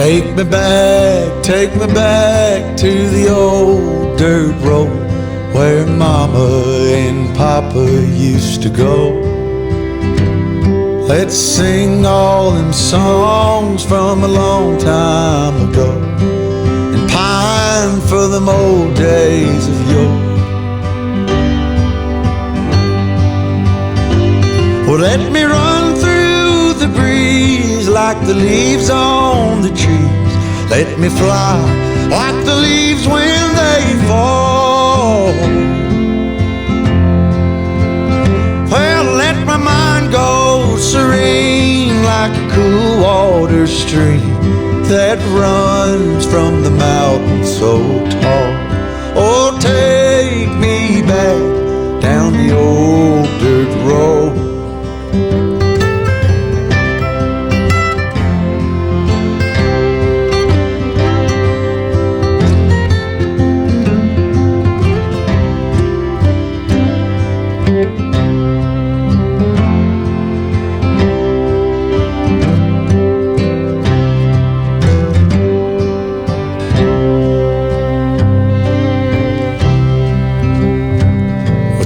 Take me back to the old dirt road where Mama and Papa used to go. Let's sing all them songs from a long time ago and pine for them old days of yore. Well, let me run through the breeze like the leaves on the trees. Let me fly like the leaves when they fall. Well, let my mind go serene like a cool water stream that runs from the mountain so tall. Oh, take me back down the old dirt road.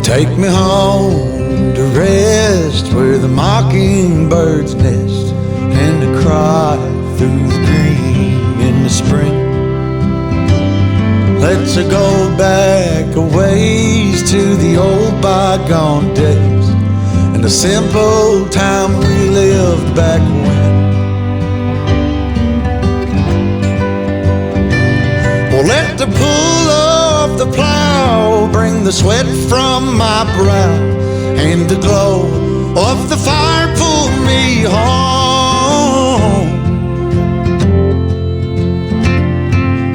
Take me home to rest where the mockingbirds nest and to cry through the green in the spring. Let's go back a ways to the old bygone days and the simple time we lived back when. Well, let the pull of the plow bring the sweat from my brow and the glow of the fire pull me home.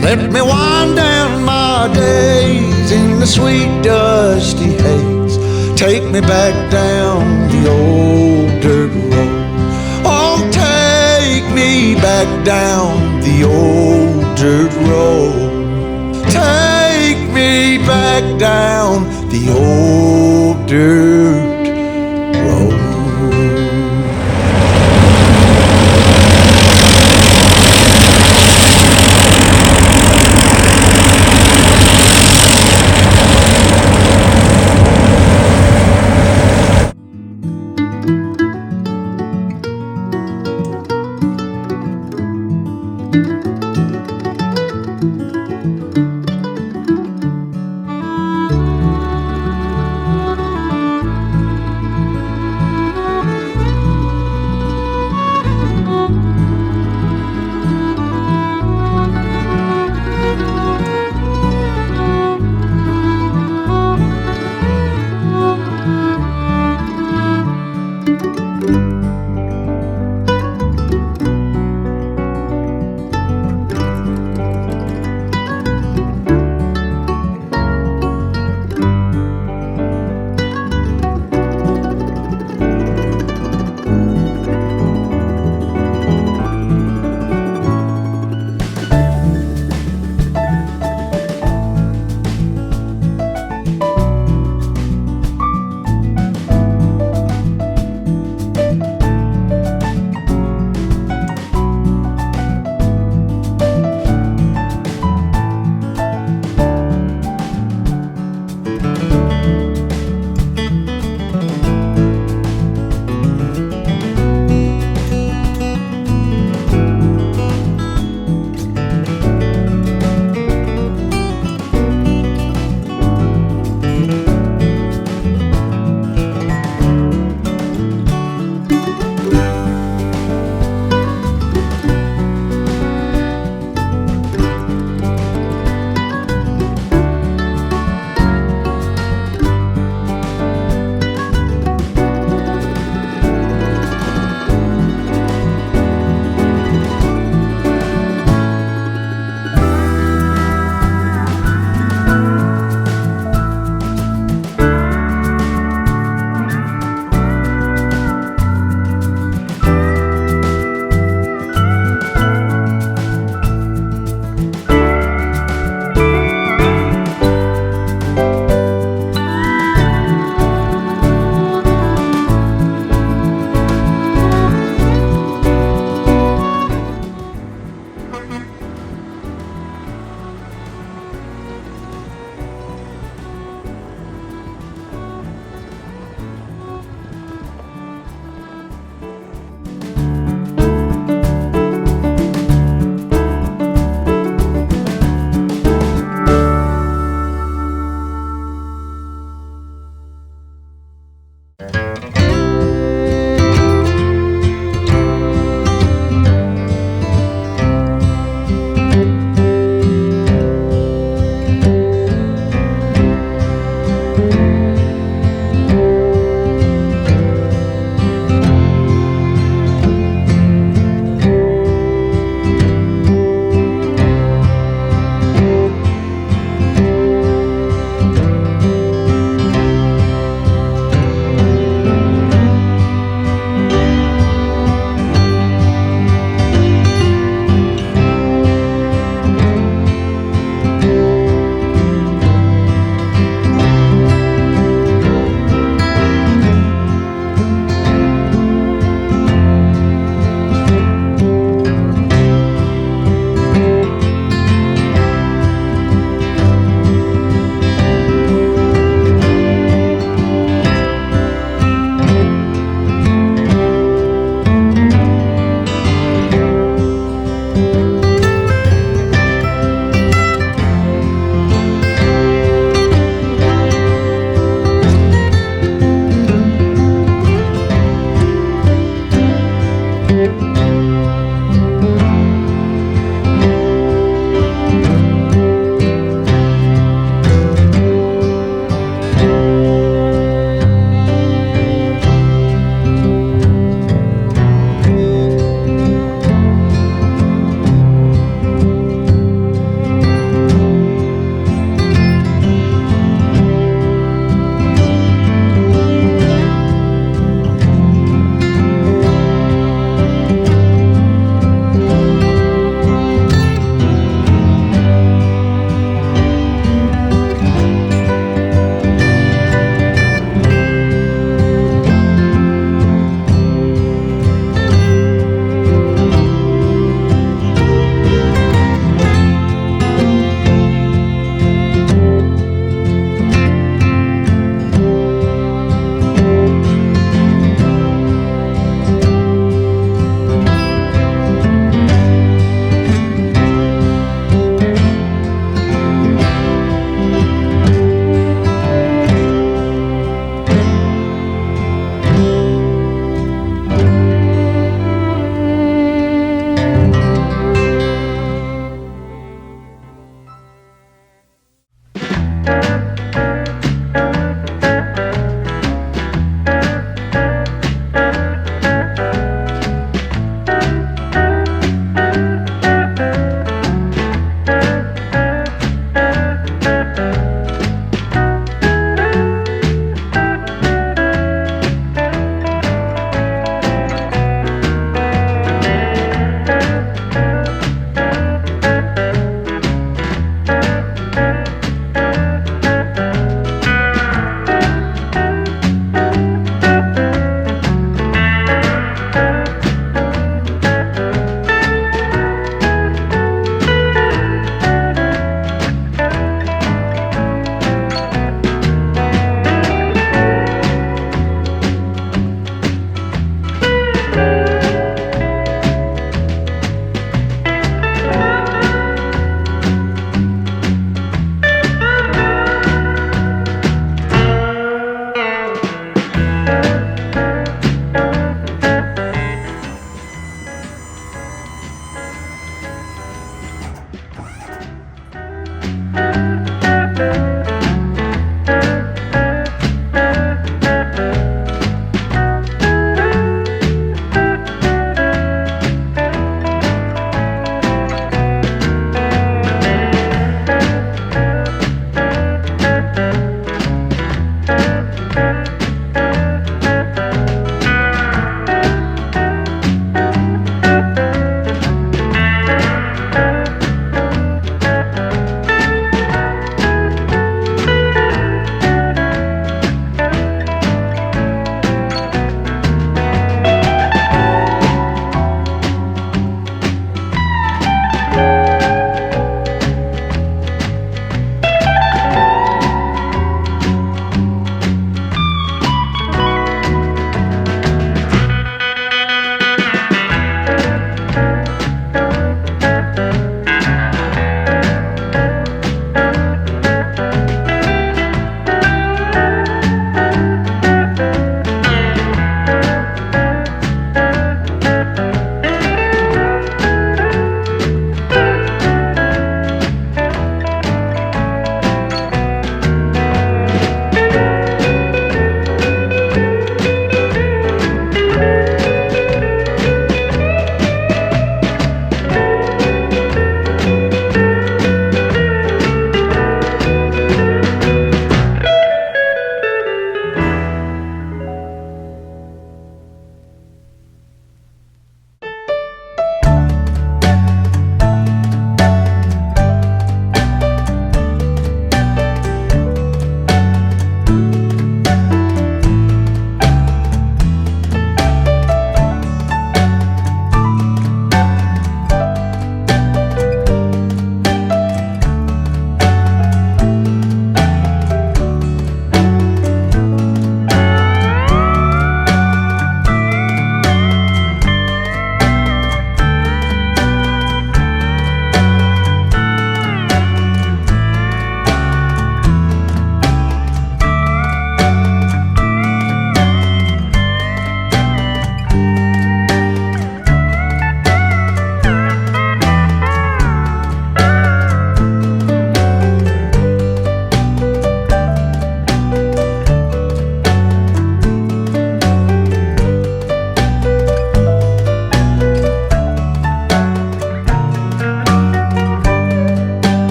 Let me wind down my days in the sweet dusty haze. Take me back down the old dirt road. Oh, take me back down the old dirt road. Take me back down the old dirt